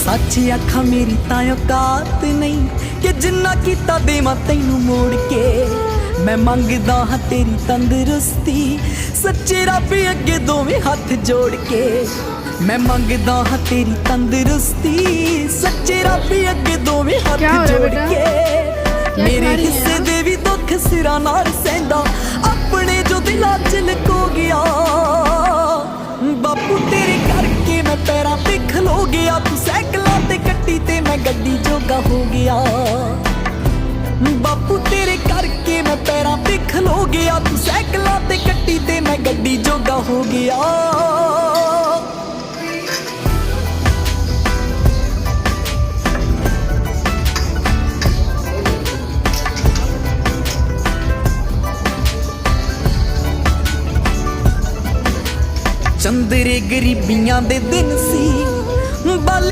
सच आखा मेरी तां औकात नहीं कि जिन्ना कीता देवां तैनू मोड़ के। मैं मंगदा हाँ तेरी तंदरुस्ती सच्चे रब अगे दोवें हाथ जोड़ के। मैं मंगदा हाँ तेरी तंदरुस्ती सच्चे रब अगे दोवें हाथ जोड़ के। मेरे हिस्से दे भी दुख सिरा नाल सैंदा अपने जो दिला च लको गया। बापू तेरे करके मैं पैरां ते खलो गया। तू सैकलां ते कट्टी ते मैं गड्डी जोगा हो गया। बापू तेरे करके मैं पैरां ते खलो गया। तू सैकलां ते कट्टी ते मैं गड्डी जोगा हो गया। चंदरे गरीबियां दे दिन सी बल